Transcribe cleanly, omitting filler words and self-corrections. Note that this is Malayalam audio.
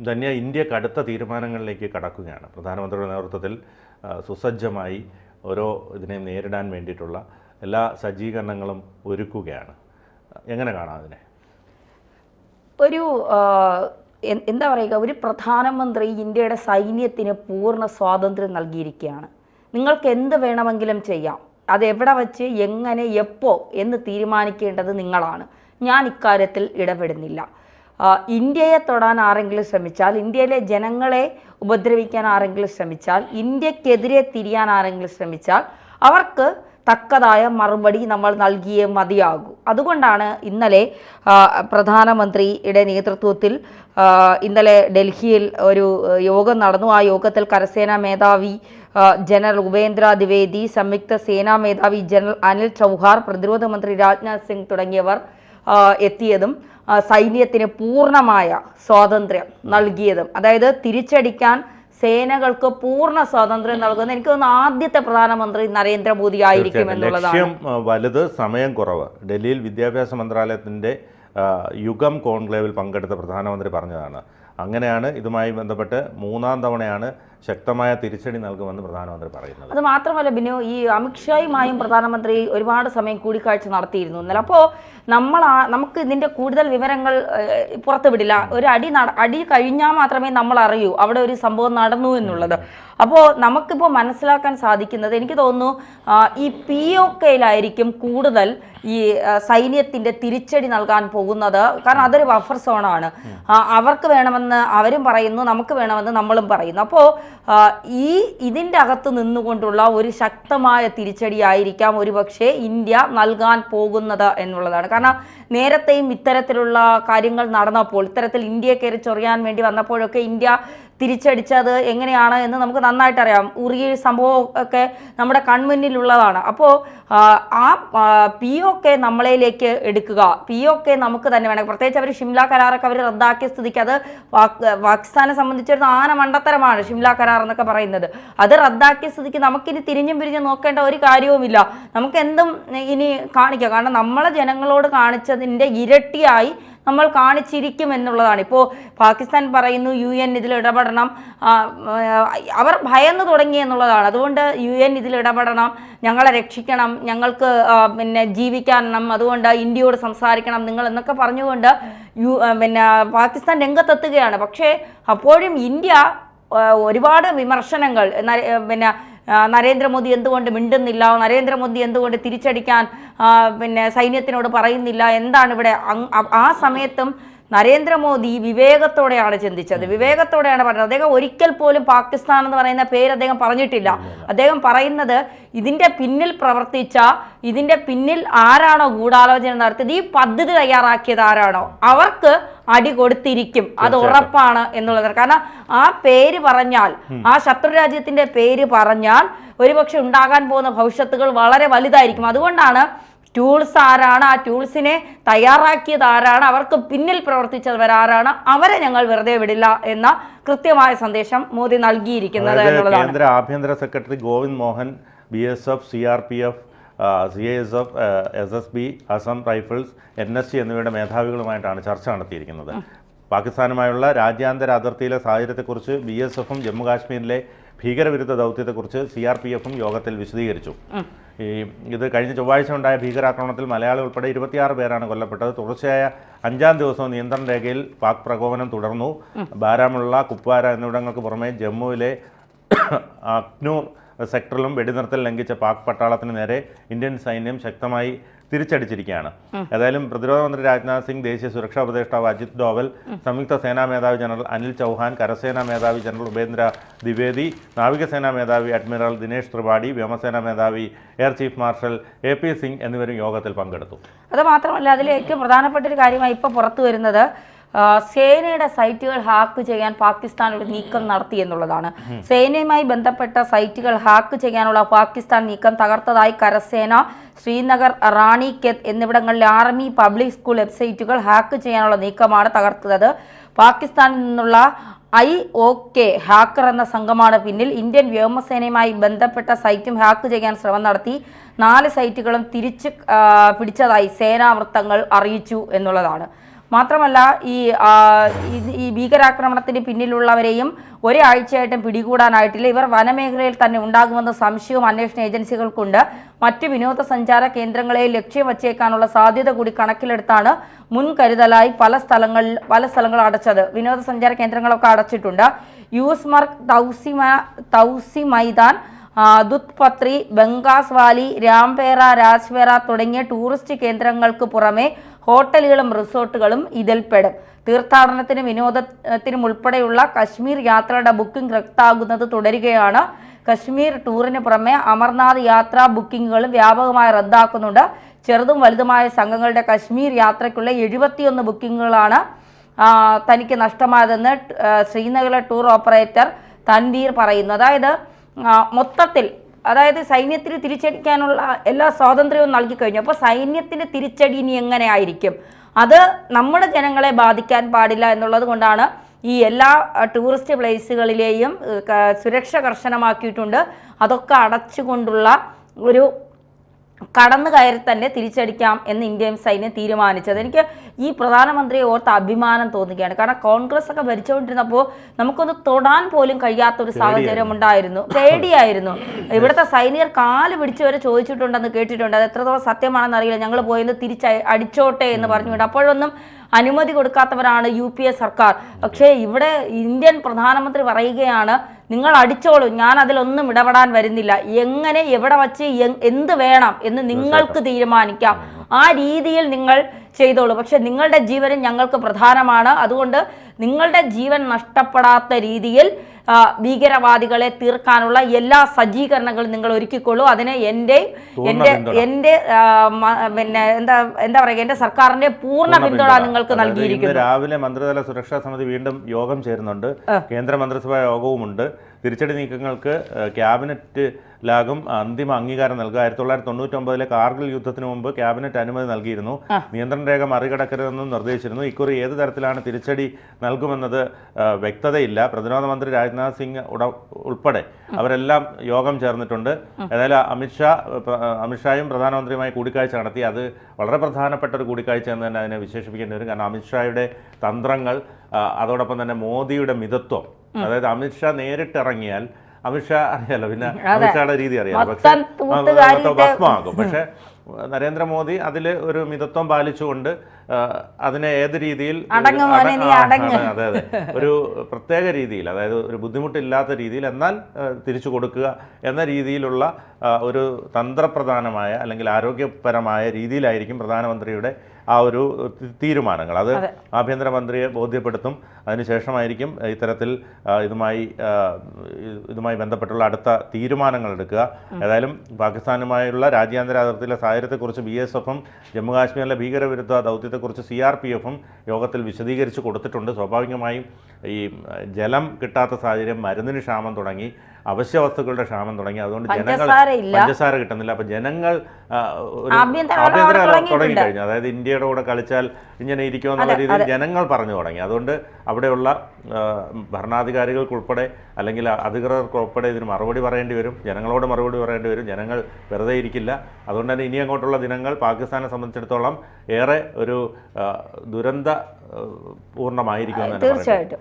ധന്യ, ഇന്ത്യ കടുത്ത തീരുമാനങ്ങളിലേക്ക് കടക്കുകയാണ്. പ്രധാനമന്ത്രിയുടെ നേതൃത്വത്തിൽ സുസജ്ജമായി ഓരോ ഇതിനെയും നേരിടാൻ വേണ്ടിയിട്ടുള്ള എല്ലാ സജ്ജീകരണങ്ങളും ഒരുക്കുകയാണ്. എങ്ങനെ കാണാം അതിനെ? ഒരു എന്താ പറയുക, ഒരു പ്രധാനമന്ത്രി ഇന്ത്യയുടെ സൈന്യത്തിന് പൂർണ്ണ സ്വാതന്ത്ര്യം നൽകിയിരിക്കുകയാണ്. നിങ്ങൾക്ക് എന്ത് വേണമെങ്കിലും ചെയ്യാം, അതെവിടെ വച്ച് എങ്ങനെ എപ്പോൾ എന്ന് തീരുമാനിക്കേണ്ടത് നിങ്ങളാണ്. ഞാൻ ഇക്കാര്യത്തിൽ ഇടപെടുന്നില്ല. ഇന്ത്യയെ തൊടാൻ ആരെങ്കിലും ശ്രമിച്ചാൽ, ഇന്ത്യയിലെ ജനങ്ങളെ ഉപദ്രവിക്കാൻ ആരെങ്കിലും ശ്രമിച്ചാൽ, ഇന്ത്യക്കെതിരെ തിരിയാൻ ആരെങ്കിലും ശ്രമിച്ചാൽ അവർക്ക് തക്കതായ മറുപടി നമ്മൾ നൽകിയേ മതിയാകൂ. അതുകൊണ്ടാണ് ഇന്നലെ പ്രധാനമന്ത്രിയുടെ നേതൃത്വത്തിൽ ഇന്നലെ ഡൽഹിയിൽ ഒരു യോഗം നടന്നു. ആ യോഗത്തിൽ കരസേനാ മേധാവി ജനറൽ ഉപേന്ദ്ര ദ്വിവേദി, സംയുക്ത സേനാ മേധാവി ജനറൽ അനിൽ ചൗഹാൻ, പ്രതിരോധ മന്ത്രി രാജ്നാഥ് സിംഗ് തുടങ്ങിയവർ എത്തിയതും സൈന്യത്തിന് പൂർണ്ണമായ സ്വാതന്ത്ര്യം നൽകിയതും, അതായത് തിരിച്ചടിക്കാൻ സേനകൾക്ക് പൂർണ്ണ സ്വാതന്ത്ര്യം നൽകുന്നത് എനിക്ക് തോന്നുന്നു ആദ്യത്തെ പ്രധാനമന്ത്രി നരേന്ദ്രമോദി ആയിരിക്കും എന്നുള്ളതാണ്. ലക്ഷ്യം വലുത്, സമയം കുറവ്. ഡൽഹിയിൽ വിദ്യാഭ്യാസ മന്ത്രാലയത്തിൻ്റെ യുഗം കോൺക്ലേവിൽ പങ്കെടുത്ത പ്രധാനമന്ത്രി പറഞ്ഞതാണ്. അങ്ങനെയാണ് ഇതുമായി ബന്ധപ്പെട്ട് മൂന്നാം തവണയാണ് ശക്തമായ തിരിച്ചടി നൽകുമെന്ന് പ്രധാനമന്ത്രി പറയുന്നത്. അത് മാത്രമല്ല ബിനു, ഈ അമിത്ഷായുമായും പ്രധാനമന്ത്രി ഒരുപാട് സമയം കൂടിക്കാഴ്ച നടത്തിയിരുന്നു ഇന്നലെ. അപ്പോൾ നമുക്ക് ഇതിൻ്റെ കൂടുതൽ വിവരങ്ങൾ പുറത്തുവിടില്ല. ഒരു അടി കഴിഞ്ഞാൽ മാത്രമേ നമ്മൾ അറിയൂ അവിടെ ഒരു സംഭവം നടന്നു എന്നുള്ളത്. അപ്പോൾ നമുക്കിപ്പോൾ മനസ്സിലാക്കാൻ സാധിക്കുന്നത്, എനിക്ക് തോന്നുന്നു ഈ POKയിലായിരിക്കും കൂടുതൽ ഈ സൈന്യത്തിൻ്റെ തിരിച്ചടി നൽകാൻ പോകുന്നത്. കാരണം അതൊരു ബഫർ സോണാണ്. അവർക്ക് വേണമെന്ന് അവരും പറയുന്നു, നമുക്ക് വേണമെന്ന് നമ്മളും പറയുന്നു. അപ്പോൾ ഇതിൻ്റെ അകത്ത് നിന്നുകൊണ്ടുള്ള ഒരു ശക്തമായ തിരിച്ചടിയായിരിക്കാം ഒരുപക്ഷെ ഇന്ത്യ നൽകാൻ പോകുന്നത് എന്നുള്ളതാണ്. കാരണം നേരത്തെയും ഇത്തരത്തിലുള്ള കാര്യങ്ങൾ നടന്നപ്പോൾ, ഇത്തരത്തിൽ ഇന്ത്യയെ കയറി ചൊറിയാൻ വേണ്ടി വന്നപ്പോഴൊക്കെ ഇന്ത്യ തിരിച്ചടിച്ചത് എങ്ങനെയാണ് എന്ന് നമുക്ക് നന്നായിട്ട് അറിയാം. ഉറി സംഭവം ഒക്കെ നമ്മുടെ കൺമുന്നിലുള്ളതാണ്. അപ്പോൾ ആ POK നമ്മളേലേക്ക് എടുക്കുക, POK നമുക്ക് തന്നെ വേണം. പ്രത്യേകിച്ച് അവർ ഷിംല കരാറൊക്കെ അവർ റദ്ദാക്കിയ സ്ഥിതിക്ക് അത് പാകിസ്ഥാനെ സംബന്ധിച്ചൊരു ആന മണ്ടത്തരമാണ് ഷിംല കരാർ എന്നൊക്കെ പറയുന്നത്. അത് റദ്ദാക്കിയ സ്ഥിതിക്ക് നമുക്കിനി തിരിഞ്ഞും പിരിഞ്ഞും നോക്കേണ്ട ഒരു കാര്യവുമില്ല. നമുക്ക് എന്തും ഇനി കാണിക്കാം. കാരണം നമ്മളെ ജനങ്ങളോട് കാണിച്ചതിൻ്റെ ഇരട്ടിയായി നമ്മൾ കാണിച്ചിരിക്കും എന്നുള്ളതാണ്. ഇപ്പോൾ പാകിസ്ഥാൻ പറയുന്നു UN ഇതിൽ ഇടപെടണം, അവർ ഭയന്ന് തുടങ്ങി എന്നുള്ളതാണ്. അതുകൊണ്ട് UN ഇതിൽ ഇടപെടണം, ഞങ്ങളെ രക്ഷിക്കണം, ഞങ്ങൾക്ക് ജീവിക്കണം, അതുകൊണ്ട് ഇന്ത്യയോട് സംസാരിക്കണം നിങ്ങൾ എന്നൊക്കെ പറഞ്ഞുകൊണ്ട് പാകിസ്ഥാൻ രംഗത്തെത്തുകയാണ്. പക്ഷേ അപ്പോഴും ഇന്ത്യ ഒരുപാട് വിമർശനങ്ങൾ, നരേന്ദ്രമോദി എന്തുകൊണ്ട് മിണ്ടുന്നില്ല, നരേന്ദ്രമോദി എന്തുകൊണ്ട് തിരിച്ചടിക്കാൻ സൈന്യത്തിനോട് പറയുന്നില്ല, എന്താണ് ഇവിടെ? ആ സമയത്തും നരേന്ദ്രമോദി വിവേകത്തോടെയാണ് ചിന്തിച്ചത്, വിവേകത്തോടെയാണ് പറഞ്ഞത്. അദ്ദേഹം ഒരിക്കൽ പോലും പാകിസ്ഥാൻ എന്ന് പറയുന്ന പേര് അദ്ദേഹം പറഞ്ഞിട്ടില്ല. അദ്ദേഹം പറയുന്നത് ഇതിൻ്റെ പിന്നിൽ പ്രവർത്തിച്ച, ഇതിൻ്റെ പിന്നിൽ ആരാണോ ഗൂഢാലോചന നടത്തിയത്, ഈ പദ്ധതി തയ്യാറാക്കിയത് ആരാണോ അവർക്ക് അടി കൊടുത്തിരിക്കും, അത് ഉറപ്പാണ് എന്നുള്ളത്. കാരണം ആ പേര് പറഞ്ഞാൽ, ആ ശത്രുരാജ്യത്തിൻ്റെ പേര് പറഞ്ഞാൽ ഒരുപക്ഷെ ഉണ്ടാകാൻ പോകുന്ന ഭവിഷ്യത്തുകൾ വളരെ വലുതായിരിക്കും. അതുകൊണ്ടാണ് ടൂൾസ് ആരാണ്, ആ ടൂൾസിനെ തയ്യാറാക്കിയത് ആരാണ്, അവർക്ക് പിന്നിൽ പ്രവർത്തിച്ചവരാരാണ്, അവരെ ഞങ്ങൾ വെറുതെ വിടില്ല എന്ന കൃത്യമായ സന്ദേശം മോദി നൽകിയിരിക്കുന്നത് എന്നുള്ളതാണ്. കേന്ദ്ര ആഭ്യന്തര secretary Govind Mohan BSF, CRPF, CISF, SSB, Assam rifles, NSC എന്നിവയുടെ മേധാവികളുമായിട്ടാണ് ചർച്ച നടത്തിയിരിക്കുന്നത്. പാകിസ്ഥാനുമായുള്ള രാജ്യാന്തര അതിർത്തിയിലെ സാഹചര്യത്തെക്കുറിച്ച് BSFും ജമ്മു കാശ്മീരിലെ ഭീകരവിരുദ്ധ ദൗത്യത്തെക്കുറിച്ച് CRPFും യോഗത്തിൽ വിശദീകരിച്ചു. ഇത് കഴിഞ്ഞ ചൊവ്വാഴ്ച ഉണ്ടായ ഭീകരാക്രമണത്തിൽ മലയാളി ഉൾപ്പെടെ 26 പേരാണ് കൊല്ലപ്പെട്ടത്. തുടർച്ചയായ 5ാം ദിവസവും നിയന്ത്രണ രേഖയിൽ പാക് പ്രകോപനം തുടർന്നു. ബാരാമുള്ള, കുപ്വാര എന്നിവിടങ്ങൾക്ക് പുറമെ ജമ്മുവിലെ അഖ്നൂർ സെക്ടറിലും വെടിനിർത്തൽ ലംഘിച്ച പാക് പട്ടാളത്തിന് നേരെ ഇന്ത്യൻ സൈന്യം ശക്തമായി തിരിച്ചടിച്ചിരിക്കുകയാണ്. ഏതായാലും പ്രതിരോധ മന്ത്രി രാജ്നാഥ് സിംഗ്, ദേശീയ സുരക്ഷാ ഉപദേഷ്ടാവ് അജിത് ഡോവൽ, സംയുക്ത സേനാ മേധാവി ജനറൽ അനിൽ ചൗഹാൻ, കരസേനാ മേധാവി ജനറൽ ഉപേന്ദ്ര ദ്വിവേദി, നാവികസേനാ മേധാവി അഡ്മിറൽ ദിനേഷ് ത്രിപാഠി, വ്യോമസേനാ മേധാവി air chief marshal AP Singh എന്നിവരും യോഗത്തിൽ പങ്കെടുത്തു. അത് മാത്രമല്ല, അതിൽ ഏറ്റവും പ്രധാനപ്പെട്ട ഒരു കാര്യമായി ഇപ്പോൾ പുറത്തു വരുന്നത് സേനയുടെ സൈറ്റുകൾ ഹാക്ക് ചെയ്യാൻ പാകിസ്ഥാൻ ഒരു നീക്കം നടത്തി എന്നുള്ളതാണ്. സേനയുമായി ബന്ധപ്പെട്ട സൈറ്റുകൾ ഹാക്ക് ചെയ്യാനുള്ള പാകിസ്ഥാൻ നീക്കം തകർത്തതായി കരസേന ശ്രീനഗർ, റാണിഖേത് എന്നിവിടങ്ങളിലെ ആർമി പബ്ലിക് സ്കൂൾ വെബ്സൈറ്റുകൾ ഹാക്ക് ചെയ്യാനുള്ള നീക്കമാണ് തകർത്തത്. പാകിസ്ഥാനിൽ നിന്നുള്ള IOK ഹാക്കർ എന്ന സംഘമാണ് പിന്നിൽ. ഇന്ത്യൻ വ്യോമസേനയുമായി ബന്ധപ്പെട്ട സൈറ്റും ഹാക്ക് ചെയ്യാൻ ശ്രമം നടത്തി. 4 സൈറ്റുകളും തിരിച്ച് പിടിച്ചതായി സേനാ വൃത്തങ്ങൾ അറിയിച്ചു എന്നുള്ളതാണ്. മാത്രമല്ല ഈ ഭീകരാക്രമണത്തിന് പിന്നിലുള്ളവരെയും ഒരാഴ്ചയായിട്ടും പിടികൂടാനായിട്ടില്ല. ഇവർ വനമേഖലയിൽ തന്നെ ഉണ്ടാകുമെന്ന സംശയവും അന്വേഷണ ഏജൻസികൾക്കുണ്ട്. മറ്റ് വിനോദസഞ്ചാര കേന്ദ്രങ്ങളെ ലക്ഷ്യം വച്ചേക്കാനുള്ള സാധ്യത കൂടി കണക്കിലെടുത്താണ് മുൻകരുതലായി പല സ്ഥലങ്ങൾ അടച്ചത്. വിനോദസഞ്ചാര കേന്ദ്രങ്ങളൊക്കെ അടച്ചിട്ടുണ്ട്. യൂസ്മർഗ്, തൗസി മൈതാൻ, ദുത് പത്രി, ബംഗാസ് വാലി, രാംപേര, രാജ്പേര തുടങ്ങിയ ടൂറിസ്റ്റ് കേന്ദ്രങ്ങൾക്ക് പുറമെ ഹോട്ടലുകളും റിസോർട്ടുകളും ഇതിൽപ്പെടും. തീർത്ഥാടനത്തിനും വിനോദത്തിനും ഉൾപ്പെടെയുള്ള കശ്മീർ യാത്രയുടെ ബുക്കിംഗ് റദ്ദാകുന്നത് തുടരുകയാണ്. കശ്മീർ ടൂറിന് പുറമെ അമർനാഥ് യാത്രാ ബുക്കിങ്ങുകളും വ്യാപകമായി റദ്ദാക്കുന്നുണ്ട്. ചെറുതും വലുതുമായ സംഘങ്ങളുടെ കശ്മീർ യാത്രയ്ക്കുള്ള 71 ബുക്കിങ്ങുകളാണ് തനിക്ക് നഷ്ടമായതെന്ന് ശ്രീനഗറിലെ ടൂർ ഓപ്പറേറ്റർ തൻവീർ പറയുന്നു. മൊത്തത്തിൽ സൈന്യത്തിന് തിരിച്ചടിക്കാനുള്ള എല്ലാ സ്വാതന്ത്ര്യവും നൽകി കഴിഞ്ഞു. അപ്പോൾ സൈന്യത്തിന് തിരിച്ചടി ഇനി എങ്ങനെ ആയിരിക്കും? അത് നമ്മുടെ ജനങ്ങളെ ബാധിക്കാൻ പാടില്ല എന്നുള്ളത് കൊണ്ടാണ് ഈ എല്ലാ ടൂറിസ്റ്റ് പ്ലേസുകളിലെയും സുരക്ഷ കർശനമാക്കിയിട്ടുണ്ട്. അതൊക്കെ അടച്ചുകൊണ്ടുള്ള ഒരു കടന്നു കയറി തന്നെ തിരിച്ചടിക്കാം എന്ന് ഇന്ത്യൻ സൈന്യം തീരുമാനിച്ചത്. എനിക്ക് ഈ പ്രധാനമന്ത്രിയെ ഓർത്ത് അഭിമാനം തോന്നുകയാണ്. കാരണം കോൺഗ്രസ് ഒക്കെ ഭരിച്ചുകൊണ്ടിരുന്നപ്പോൾ നമുക്കൊന്ന് തൊടാൻ പോലും കഴിയാത്തൊരു സാഹചര്യം ഉണ്ടായിരുന്നു. പേടിയായിരുന്നു. ഇവിടുത്തെ സൈനികർ കാല് പിടിച്ച് വരെ ചോദിച്ചിട്ടുണ്ടെന്ന് കേട്ടിട്ടുണ്ട്. അത് എത്രത്തോളം സത്യമാണെന്ന് അറിയില്ല. ഞങ്ങൾ പോയെന്ന് അടിച്ചോട്ടെ എന്ന് പറഞ്ഞുകൊണ്ട് അപ്പോഴൊന്നും അനുമതി കൊടുക്കാത്തവരാണ് UPA സർക്കാർ. പക്ഷേ ഇവിടെ ഇന്ത്യൻ പ്രധാനമന്ത്രി പറയുകയാണ്, നിങ്ങൾ അടിച്ചോളൂ, ഞാൻ അതിലൊന്നും ഇടപെടാൻ വരുന്നില്ല. എങ്ങനെ, എവിടെ വച്ച്, എന്ത് വേണം എന്ന് നിങ്ങൾക്ക് തീരുമാനിക്കാം. ആ രീതിയിൽ നിങ്ങൾ ചെയ്തോളൂ. പക്ഷെ നിങ്ങളുടെ ജീവനും ഞങ്ങൾക്ക് പ്രധാനമാണ്. അതുകൊണ്ട് നിങ്ങളുടെ ജീവൻ നഷ്ടപ്പെടാത്ത രീതിയിൽ ഭീകരവാദികളെ തീർക്കാനുള്ള എല്ലാ സജ്ജീകരണങ്ങളും നിങ്ങൾ ഒരുക്കിക്കൊള്ളൂ. അതിന് എൻ്റെ പിന്നെ എന്താ പറയുക, എൻ്റെ സർക്കാരിന്റെ പൂർണ്ണ പിന്തുണ നിങ്ങൾക്ക് നൽകിയിരിക്കുന്നു. രാവിലെ മന്ത്രിതല സുരക്ഷാ സമിതി വീണ്ടും യോഗം ചേരുന്നുണ്ട്. കേന്ദ്ര മന്ത്രിസഭാ യോഗവുമുണ്ട്. തിരിച്ചടി നീക്കങ്ങൾക്ക് ക്യാബിനറ്റിലാകും അന്തിമ അംഗീകാരം നൽകുക. 1999 കാർഗിൽ യുദ്ധത്തിന് മുമ്പ് ക്യാബിനറ്റ് അനുമതി നൽകിയിരുന്നു. നിയന്ത്രണ രേഖ മറികടക്കരുതെന്നും നിർദ്ദേശിച്ചിരുന്നു. ഇക്കുറി ഏത് തരത്തിലാണ് തിരിച്ചടി നൽകുമെന്നത് വ്യക്തതയില്ല. പ്രതിരോധ മന്ത്രി രാജ്നാഥ് സിംഗ് ഉൾപ്പെടെ അവരെല്ലാം യോഗം ചേർന്നിട്ടുണ്ട്. ഏതായാലും അമിത്ഷായും പ്രധാനമന്ത്രിയുമായി കൂടിക്കാഴ്ച നടത്തി. അത് വളരെ പ്രധാനപ്പെട്ട ഒരു കൂടിക്കാഴ്ച എന്ന് തന്നെ അതിനെ വിശേഷിപ്പിക്കേണ്ടി വരും. കാരണം അമിത്ഷായുടെ തന്ത്രങ്ങൾ, അതോടൊപ്പം തന്നെ മോദിയുടെ മിതത്വം. അതായത് അമിത്ഷാ നേരിട്ടിറങ്ങിയാൽ, അമിത്ഷാ അറിയാലോ, പിന്നെ അമിത്ഷായുടെ രീതി അറിയാലോ, പക്ഷേ ഭസ്മാകും. പക്ഷേ നരേന്ദ്രമോദി അതിൽ ഒരു മിതത്വം പാലിച്ചുകൊണ്ട് അതിനെ ഏത് രീതിയിൽ അതെ ഒരു പ്രത്യേക രീതിയിൽ, അതായത് ഒരു ബുദ്ധിമുട്ടില്ലാത്ത രീതിയിൽ എന്നാൽ തിരിച്ചു കൊടുക്കുക എന്ന രീതിയിലുള്ള ഒരു തന്ത്രപ്രധാനമായ അല്ലെങ്കിൽ ആരോഗ്യപരമായ രീതിയിലായിരിക്കും പ്രധാനമന്ത്രിയുടെ ആ ഒരു തീരുമാനങ്ങൾ. അത് ആഭ്യന്തരമന്ത്രിയെ ബോധ്യപ്പെടുത്തും. അതിനുശേഷമായിരിക്കും ഇത്തരത്തിൽ ഇതുമായി ബന്ധപ്പെട്ടുള്ള അടുത്ത തീരുമാനങ്ങൾ എടുക്കുക. ഏതായാലും പാകിസ്ഥാനുമായുള്ള രാജ്യാന്തര അതിർത്തിയിലെ സാഹചര്യത്തെക്കുറിച്ച് BSFും ജമ്മു കാശ്മീരിലെ ഭീകരവിരുദ്ധ ദൗത്യത്തെക്കുറിച്ച് CRPFും യോഗത്തിൽ വിശദീകരിച്ച് കൊടുത്തിട്ടുണ്ട്. സ്വാഭാവികമായും ഈ ജലം കിട്ടാത്ത സാഹചര്യം, മരുന്നിന് ക്ഷാമം തുടങ്ങി, അവശ്യ വസ്തുക്കളുടെ ക്ഷാമം തുടങ്ങി. അതുകൊണ്ട് ജനങ്ങൾ പഞ്ചസാര കിട്ടുന്നില്ല. അപ്പം ജനങ്ങൾ ആഭ്യന്തര തുടങ്ങി കഴിഞ്ഞു. അതായത് ഇന്ത്യയുടെ കൂടെ കളിച്ചാൽ ഇങ്ങനെ ഇരിക്കുമെന്നുള്ള രീതിയിൽ ജനങ്ങൾ പറഞ്ഞു തുടങ്ങി. അതുകൊണ്ട് അവിടെയുള്ള ഭരണാധികാരികൾക്കുൾപ്പെടെ അല്ലെങ്കിൽ അധികൃതർക്കുൾപ്പെടെ ഇതിന് മറുപടി പറയേണ്ടി വരും. ജനങ്ങളോട് മറുപടി പറയേണ്ടി വരും. ജനങ്ങൾ വെറുതെ ഇരിക്കില്ല. അതുകൊണ്ട് തന്നെ ഇനി അങ്ങോട്ടുള്ള ദിനങ്ങൾ പാകിസ്ഥാനെ സംബന്ധിച്ചിടത്തോളം ഏറെ ഒരു ദുരന്ത പൂർണ്ണമായിരിക്കുമെന്ന് തന്നെ തീർച്ചയായിട്ടും.